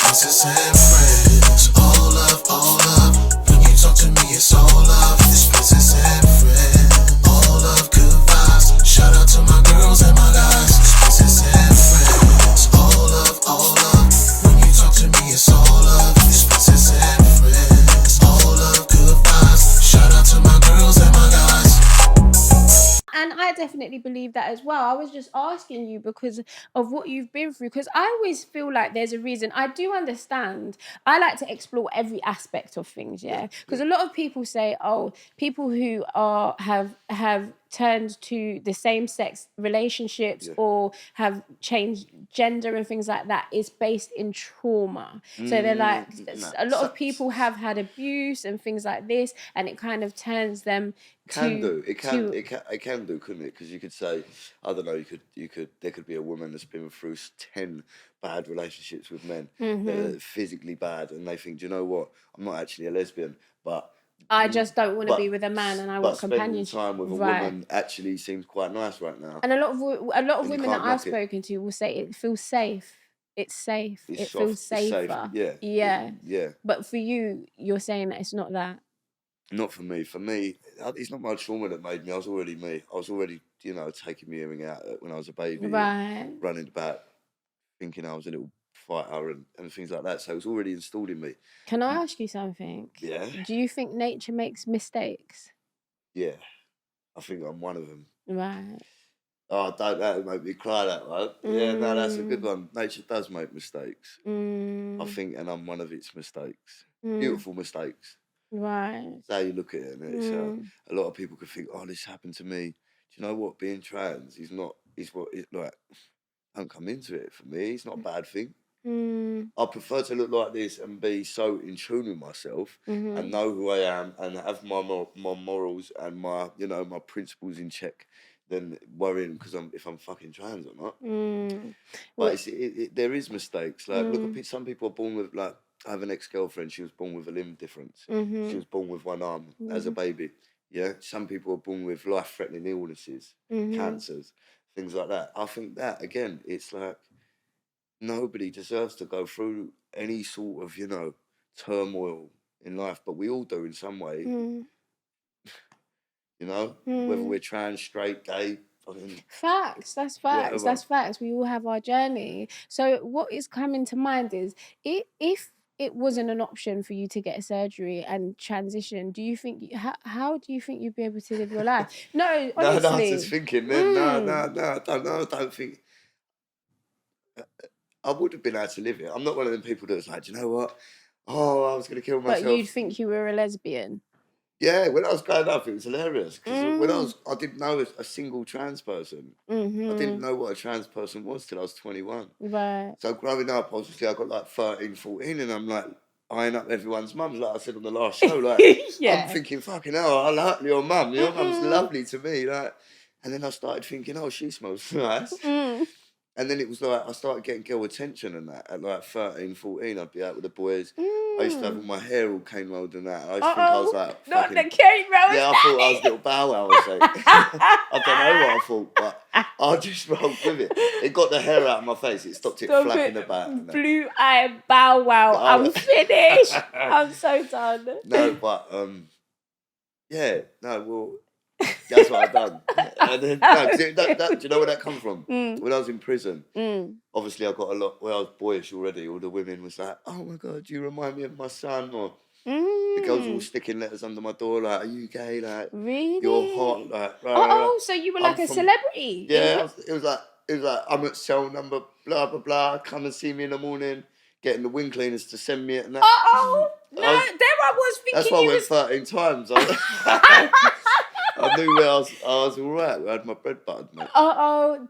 princess and friends. All love, all love. When you talk to me, it's all love. It's princess and friends. All love, good vibes. Shout out to my girls and my guys. It's princess and friends. All love, all love. When you talk to me, it's all love. It's princess and friends. All love, good vibes. Shout out to my girls and my guys. And I definitely believe that as well. I was just asking you because of what you've been through, because I always feel like there's a reason. I do understand. I like to explore every aspect of things, yeah. Because a lot of people say, oh, people who have turned to the same sex relationships or have changed gender and things like that is based in trauma. So they're like, a lot of people have had abuse and things like this, and it kind of turns them It can do, couldn't it? Because you could say, I don't know, there could be a woman that's been through 10 bad relationships with men that are physically bad, and they think, do you know what? I'm not actually a lesbian, but I just don't want to be with a man, and I want companionship. Spending time with a woman actually seems quite nice right now. And a lot of women that I've spoken to will say it feels safe. It's safe. It feels safer. Yeah. But for you, you're saying that it's not that. Not for me. For me, it's not my trauma that made me. I was already me. I was already, taking my hearing out when I was a baby, right? Running about, thinking I was a little fighter and things like that. So it was already installed in me. Can I ask you something? Yeah. Do you think nature makes mistakes? Yeah, I think I'm one of them. Right. Oh, that would make me cry, that one. Yeah, no, that's a good one. Nature does make mistakes. I think, and I'm one of its mistakes. Beautiful mistakes. Right. That's how you look at it. And it's, a lot of people could think, oh, this happened to me. Do you know what? Being trans is like, don't come into it for me. It's not a bad thing. I prefer to look like this and be so in tune with myself and know who I am and have my morals and my my principles in check than worrying because if I'm fucking trans or not. But there is mistakes. Like look at some people are born with like. I have an ex-girlfriend. She was born with a limb difference. She was born with one arm as a baby. Yeah, some people are born with life-threatening illnesses, cancers, things like that. I think that again, it's like. Nobody deserves to go through any sort of, turmoil in life, but we all do in some way. Whether we're trans, straight, gay. Facts. That's facts. Whatever. That's facts. We all have our journey. So what is coming to mind is if it wasn't an option for you to get surgery and transition, do you think how do you think you'd be able to live your life? No, honestly. No, I was just thinking. No, I don't know. I don't think. I would have been able to live it. I'm not one of them people that's like, do you know what? Oh, I was going to kill myself. But you'd think you were a lesbian? Yeah, when I was growing up, it was hilarious. Because I didn't know a single trans person. I didn't know what a trans person was till I was 21. Right. So growing up, obviously, I got like 13, 14, and I'm like eyeing up everyone's mums, like I said on the last show. Like, I'm thinking, fucking hell, I like your mum. Your mum's lovely to me. Like, and then I started thinking, oh, she smells nice. And then it was like, I started getting girl attention and that. At like 13, 14, I'd be out with the boys. I used to have all my hair all cane rolled and that. I used to think I was like... Not the cane rolled. Yeah, I thought I was little Bow Wow or something. I don't know what I thought, but I just rolled with it. It got the hair out of my face. It stopped it flapping about. Blue-eyed Bow Wow. I'm finished. I'm so done. No, but... that's what I've done. And then, do you know where that come from? When I was in prison, obviously I got a lot, I was boyish already, all the women was like, oh my God, you remind me of my son, or the girls were all sticking letters under my door, like, are you gay? Like, really? You're hot, like, so you were like a celebrity? Yeah, it was like, I'm at cell number, blah, blah, blah, come and see me in the morning, getting the wing cleaners to send me it and that. There I was thinking. That's why I went 13 times. I knew where I was all right. I had my bread buttered, mate.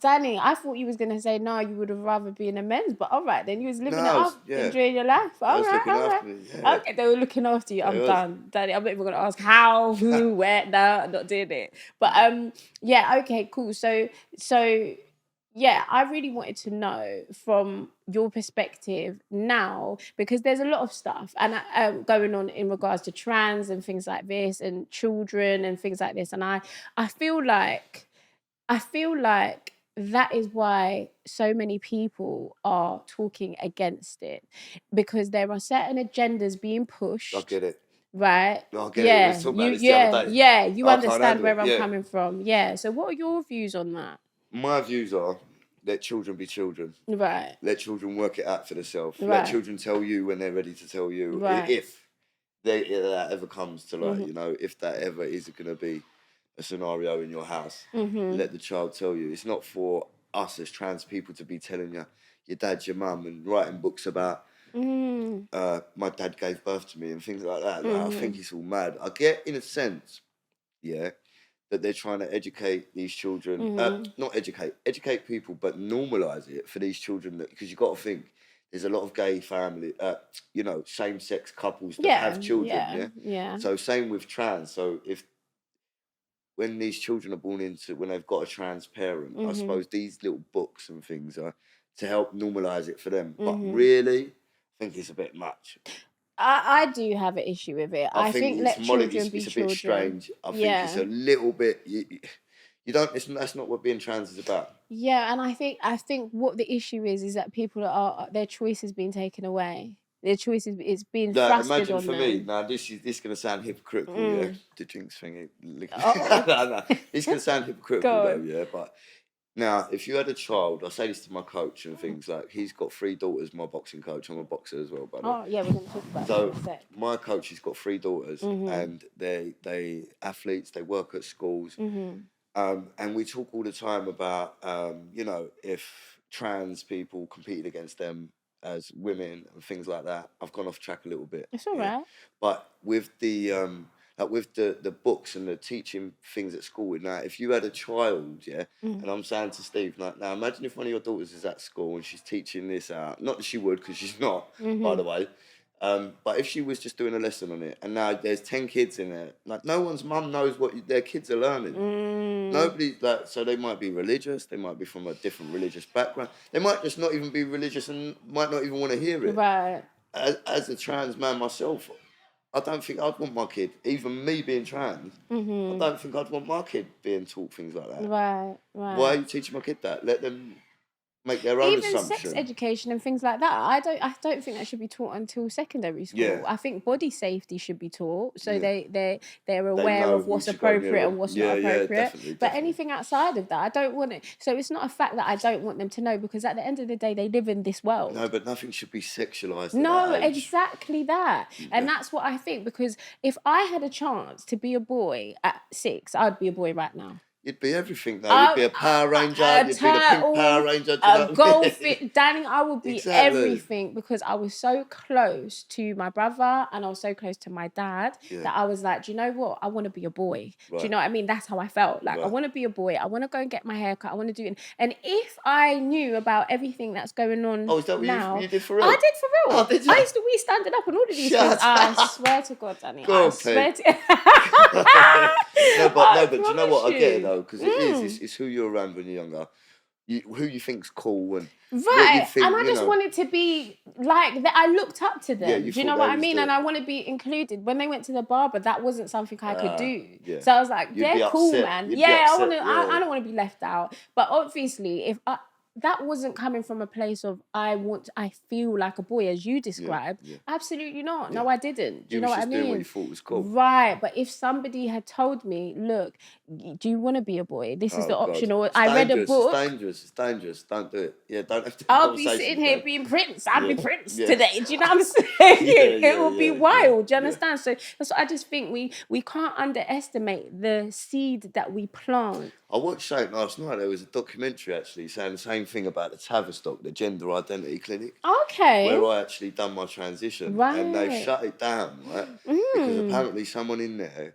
Danny, I thought you was going to say, no, you would have rather been a men's, but all right, then you was living it up, enjoying your life. All right. Me, yeah. Okay, they were looking after you. I'm done. Danny, I'm not even going to ask how, who, where. No, I'm not doing it. But, okay, cool. So, I really wanted to know from your perspective now, because there's a lot of stuff and going on in regards to trans and things like this and children and things like this. And I feel like that is why so many people are talking against it, because there are certain agendas being pushed. I get it. Right. No, I get it. We was talking about this the other day. You I can't understand handle where it, I'm yeah. coming from. Yeah. So what are your views on that? My views are, let children be children. Right. Let children work it out for themselves. Right. Let children tell you when they're ready to tell you. Right. If that ever comes to, like, you know, if that ever is going to be a scenario in your house, let the child tell you. It's not for us as trans people to be telling you, your dad, your mum, and writing books about my dad gave birth to me and things like that. Like, I think it's all mad. I get, in a sense, yeah, that they're trying to educate these children. Not educate people, but normalise it for these children. Because you've got to think, there's a lot of gay family, you know, same-sex couples that have children, yeah? So same with trans. So when these children are born into, when they've got a trans parent, I suppose these little books and things are to help normalise it for them. But really, I think it's a bit much. I do have an issue with it. I think let children be it's a children. bit strange. I think it's a little bit. You don't. That's not what being trans is about. Yeah, and I think what the issue is that people are their choice is being taken away. Their choice is being thrusted imagine on for them. me. Now this is going to sound hypocritical. Yeah, the jinx thing. No. It's going to sound hypocritical though. Yeah, but. Now, if you had a child, I say this to my coach and things like, he's got 3 daughters, my boxing coach. I'm a boxer as well, by the way. Oh, yeah, we're going to talk about that in a sec. My coach has got 3 daughters and they athletes, they work at schools. And we talk all the time about, you know, if trans people competed against them as women and things like that. I've gone off track a little bit. It's all right. But with the... like with the books and the teaching things at school, now if you had a child, and I'm saying to Steve, like, now imagine if one of your daughters is at school and she's teaching this out. Not that she would, because she's not, by the way. But if she was just doing a lesson on it, and now there's 10 kids in there, like no one's mum knows what their kids are learning. Nobody, like, so they might be religious, they might be from a different religious background, they might just not even be religious and might not even want to hear it. Right. As a trans man myself, I don't think I'd want my kid, even me being trans, I don't think I'd want my kid being taught things like that. Right. Why are you teaching my kid that? Let them make their own assumption. Even sex education and things like that. I don't think that should be taught until secondary school. Yeah. I think body safety should be taught, so they're aware of what's appropriate and what's not appropriate. Definitely. Anything outside of that, I don't want it. So it's not a fact that I don't want them to know, because at the end of the day, they live in this world. No, but nothing should be sexualized. No, exactly that. And that's what I think, because if I had a chance to be a boy at 6, I'd be a boy right now. You'd be everything though. You'd be a Power Ranger. You'd be the pink Power Ranger. A goldfish. Danny, I would be everything, because I was so close to my brother and I was so close to my dad that I was like, do you know what? I want to be a boy. Right. Do you know what I mean? That's how I felt. Like, I want to be a boy. I want to go and get my hair cut. I want to do it. And if I knew about everything that's going on is that what now, you did for real? I did for real. Oh, did you? I used to be standing up and all of these things. I swear to God, Danny. I swear to No, but do you know what? I get it though, because it's who you're around when you're younger. Who you think's cool and right, you think, and I just wanted to be like that. I looked up to them. Do you know what I mean? And I want to be included. When they went to the barber, that wasn't something I could do. Yeah. So I was like, they're cool, man. I don't want to be left out. But obviously, if that wasn't coming from a place of I feel like a boy, as you described. Yeah. Absolutely not. No, I didn't. Do you know what I mean? Doing what you thought was cool. Right, but if somebody had told me, look, do you want to be a boy? This is the option. Or I read a book. It's dangerous. Don't do it. Yeah, don't have to. I'll be sitting here being Prince. I'll be Prince today. Do you know what I'm saying? It will be wild. Do you understand? So that's what I just think we can't underestimate the seed that we plant. I watched something last night. There was a documentary actually saying the same thing about the Tavistock, the gender identity clinic. Okay. Where I actually done my transition. Right. And they've shut it down, right? Because apparently someone in there,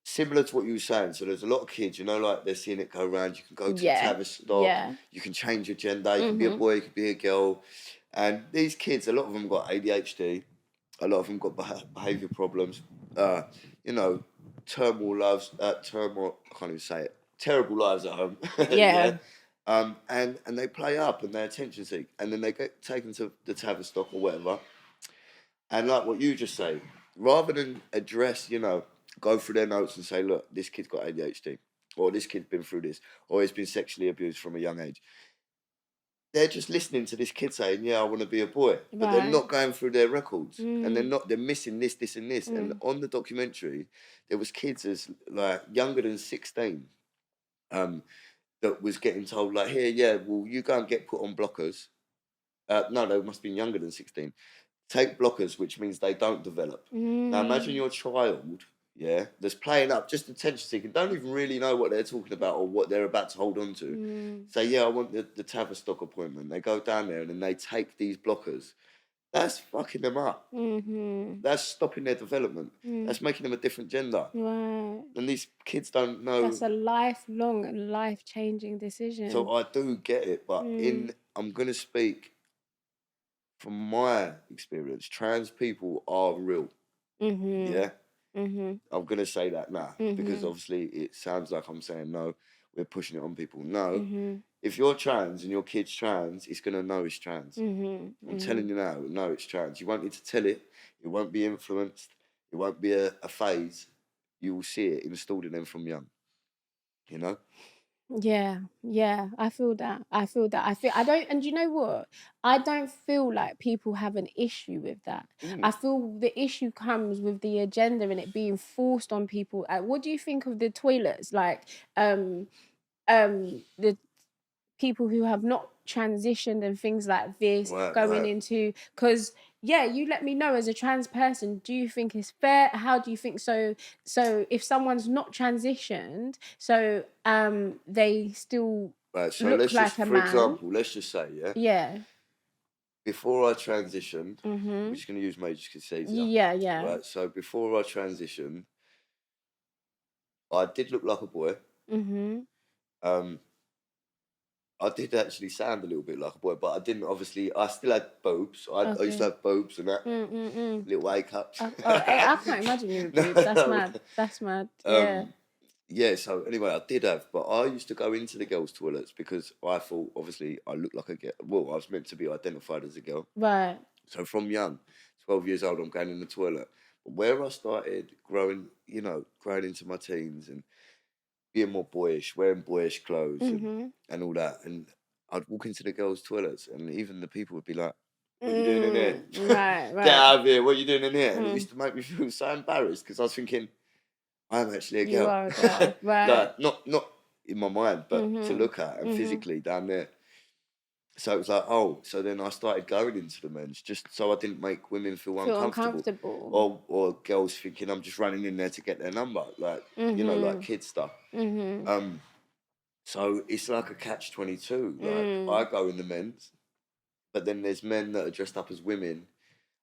similar to what you were saying, so there's a lot of kids, you know, like they're seeing it go around. You can go to the Tavistock, you can change your gender, you can be a boy, you can be a girl. And these kids, a lot of them got ADHD, a lot of them got behaviour problems, you know, turmoil, I can't even say it, terrible lives at home. And they play up and they attention seek, and then they get taken to the Tavistock or whatever. And like what you just say, rather than address, you know, go through their notes and say, look, this kid's got ADHD. or this kid's been through this, or he's been sexually abused from a young age. They're just listening to this kid saying, yeah, I want to be a boy. But they're not going through their records. And they're missing this, this and this. And on the documentary, there was kids as like younger than 16 that was getting told like, here, yeah, well, you go and get put on blockers. No, they must be younger than 16. Take blockers, which means they don't develop. Now imagine your child, yeah, that's playing up, just attention seeking, don't even really know what they're talking about or what they're about to hold on to. Say, yeah, I want the Tavistock appointment. They go down there and then they take these blockers. That's fucking them up. That's stopping their development. That's making them a different gender. Right. And these kids don't know. That's a lifelong and life-changing decision. So I do get it, but I'm going to speak from my experience. Trans people are real. Yeah? I'm going to say that now because obviously it sounds like I'm saying no, we're pushing it on people. No. If you're trans and your kid's trans, it's going to know it's trans. I'm telling you now, no, it's trans. You won't need to tell it. It won't be influenced. It won't be a phase. You will see it installed in them from young. You know? Yeah, I feel that. I don't, and you know what? I don't feel like people have an issue with that. I feel the issue comes with the agenda and it being forced on people. What do you think of the toilets? Like, the people who have not transitioned and things like this going into, because you let me know as a trans person, do you think it's fair? How do you think so if someone's not transitioned, so they still so look let's like just, a for man? example, let's just say, Yeah. Before I transitioned, we're just going to use major because it's easier. Yeah. Right, so before I transitioned, I did look like a boy. I did actually sound a little bit like a boy, but I didn't. Obviously, I still had boobs. I used to have boobs and that little A cups. I can't imagine you with boobs. That's mad. Yeah. So anyway, I did have, but I used to go into the girls' toilets because I thought, obviously, I looked like a girl. Well, I was meant to be identified as a girl. Right. So from young, 12 years old, I'm going in the toilet. But where I started growing into my teens and being more boyish, wearing boyish clothes and all that. And I'd walk into the girls' toilets and even the people would be like, what are you doing in here? Right. Get out of here, what are you doing in here? And it used to make me feel so embarrassed because I was thinking, I'm actually a girl. You are a girl, right. Like, not in my mind, but to look at and physically down there. So it was like, so then I started going into the men's just so I didn't make women feel uncomfortable. Or girls thinking I'm just running in there to get their number, like, like kid stuff. So it's like a catch-22. Like, I go in the men's, but then there's men that are dressed up as women.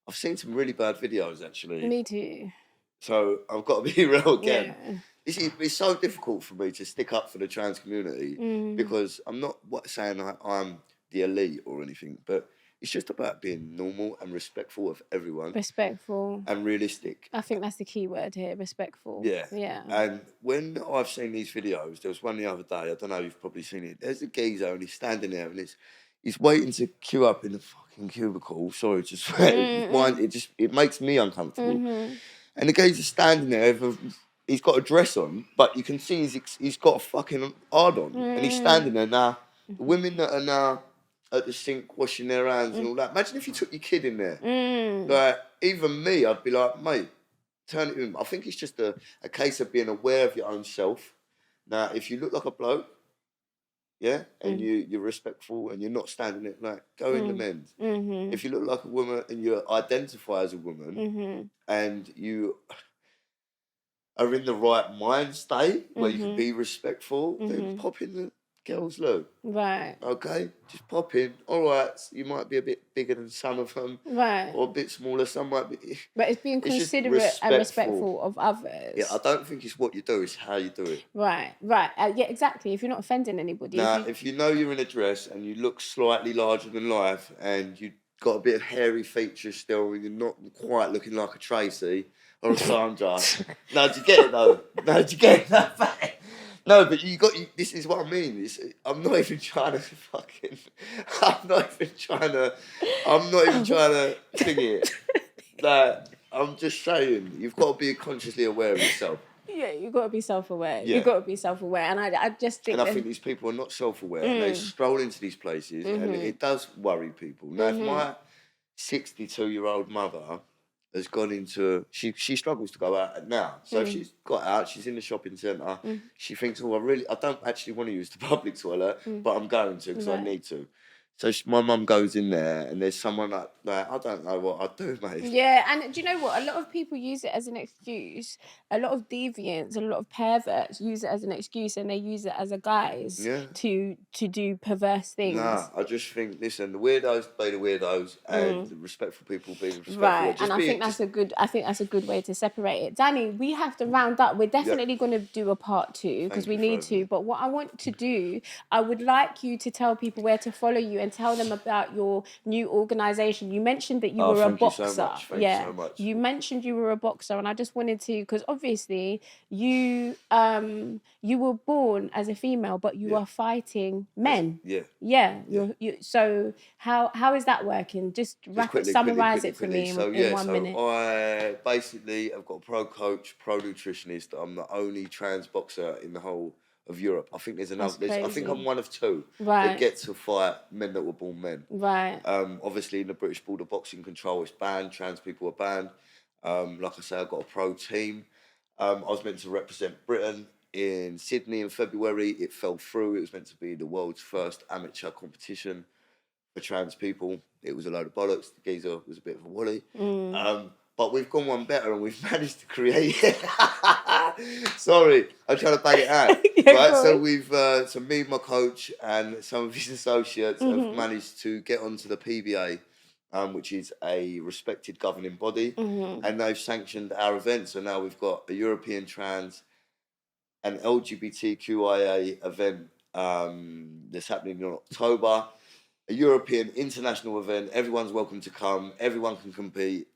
I've seen some really bad videos, actually. Me too. So I've got to be real again. Yeah. It's so difficult for me to stick up for the trans community because I'm not saying I'm the elite or anything, but it's just about being normal and respectful of everyone. Respectful. And realistic. I think that's the key word here, respectful. Yeah. And when I've seen these videos, there was one the other day, I don't know, you've probably seen it. There's a geezer and he's standing there and he's waiting to queue up in the fucking cubicle. Sorry to swear. It makes me uncomfortable. And the geezer's standing there, he's got a dress on, but you can see he's got a fucking hard on. And he's standing there now. The women that are now at the sink washing their hands and all that. Imagine if you took your kid in there. Like, even me, I'd be like, mate, turn it in. I think it's just a case of being aware of your own self. Now, if you look like a bloke, and you're respectful and you're not standing there, like, go in the men's. If you look like a woman and you identify as a woman and you are in the right mind state where you can be respectful, then pop in the girls' loo. Right. Okay? Just pop in. All right, you might be a bit bigger than some of them. Right. Or a bit smaller. Some might be... But it's being considerate and respectful of others. Yeah, I don't think it's what you do, it's how you do it. Right. Yeah, exactly. If you're not offending anybody. Now, if you know you're in a dress and you look slightly larger than life and you've got a bit of hairy features still and you're not quite looking like a Tracy or a Sandra. No, do you get it though? No, do you get it? No, but this is what I mean. I'm not even trying to sing it. Like, I'm just saying, you've got to be consciously aware of yourself. Yeah, you got to be self-aware. Yeah. You got to be self-aware, and I just think. And I think these people are not self-aware, and they stroll into these places, and it does worry people. Now, if my 62-year-old mother has gone into, she struggles to go out now. So if she's got out, she's in the shopping centre. She thinks, oh, I don't actually want to use the public toilet, but I'm going to because I need to. So my mum goes in there, and there's someone like I don't know what I'd do, mate. Yeah, and do you know what? A lot of people use it as an excuse. A lot of deviants, a lot of perverts use it as an excuse, and they use it as a guise to do perverse things. Nah, I just think, listen, the weirdos be the weirdos, and the respectful people be respectful. Right, and I think that's a good way to separate it. Danny, we have to round up. We're definitely going to do a part 2 because we need to. But what I want to do, I would like you to tell people where to follow you and tell them about your new organisation. You mentioned that you were a boxer. Thank you so much. You mentioned you were a boxer, and I just wanted to, because obviously you were born as a female, but you are fighting men. So how is that working? Just summarize it for me in 1 minute. I basically, I've got a pro coach, pro nutritionist. I'm the only trans boxer in the whole of Europe. I think there's another. I think I'm one of 2 that get to fight men that were born men. Right. Obviously, in the British Board of Boxing Control, it's banned. Trans people are banned. Like I say, I've got a pro team. I was meant to represent Britain in Sydney in February. It fell through. It was meant to be the world's first amateur competition for trans people. It was a load of bollocks. The geezer was a bit of a woolly. But we've gone one better, and we've managed to create it. Sorry, I'm trying to bang it out. Right, so we've, so me and my coach and some of his associates have managed to get onto the PBA, which is a respected governing body, and they've sanctioned our event. So now we've got a European trans, an LGBTQIA event that's happening in October, a European international event. Everyone's welcome to come. Everyone can compete.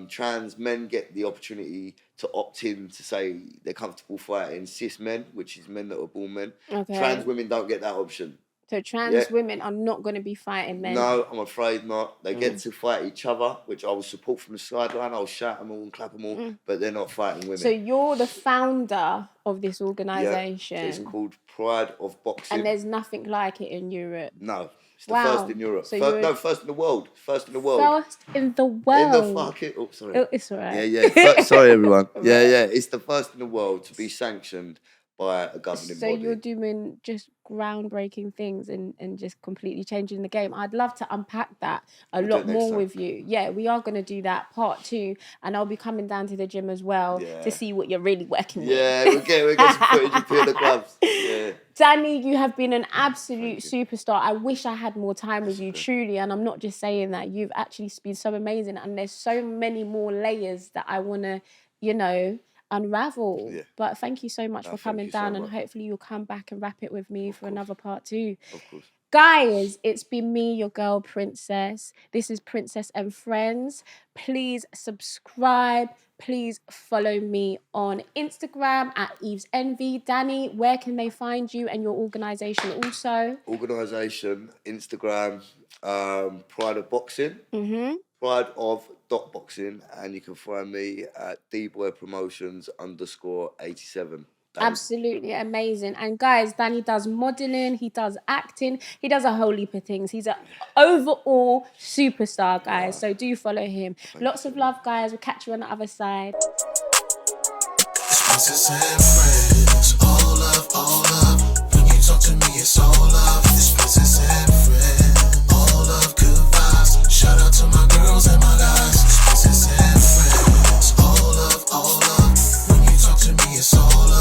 Trans men get the opportunity to opt in to say they're comfortable fighting cis men, which is men that are born men. Okay. Trans women don't get that option. So trans women are not going to be fighting men? No, I'm afraid not. They get to fight each other, which I will support from the sideline. I'll shout them all and clap them all, but they're not fighting women. So you're the founder of this organisation? Yeah, it's called Pride of Boxing. And there's nothing like it in Europe? No. It's the first in Europe. So first in the world. First in the world. First in the world. In the fucking... Oh, sorry. Oh, it's all right. Yeah. Sorry, everyone. Yeah. It's the first in the world to be sanctioned by a governing body. So you're doing just groundbreaking things and just completely changing the game. I'd love to unpack that a lot more with you. Yeah, we are going to do that part 2, and I'll be coming down to the gym as well to see what you're really working with. Yeah, we'll get some footage of you in the gloves. Yeah. Danny, you have been an absolute superstar. I wish I had more time with you, truly, and I'm not just saying that. You've actually been so amazing, and there's so many more layers that I want to, unravel. Yeah. But thank you so much for coming down, and hopefully you'll come back and wrap it with me for another part 2. Of course. Guys, it's been me, your girl Princess. This is Princess and Friends. Please subscribe. Please follow me on Instagram at Eve's Envy. Danny, where can they find you and your organisation also? Organisation, Instagram, Pride of Boxing. Pride of .boxing, and you can find me at dboypromotions_87. Absolutely amazing. And guys, Danny does modelling, he does acting, he does a whole heap of things. He's an overall superstar, guys. So do follow him. Lots of love, guys. We'll catch you on the other side. Princess and friends, all love, all love. When you talk to me, it's all love. This princess and friends, all love, good vibes. Shout out to my girls and my guys. Princess and friends, all love, all love. When you talk to me, it's all love.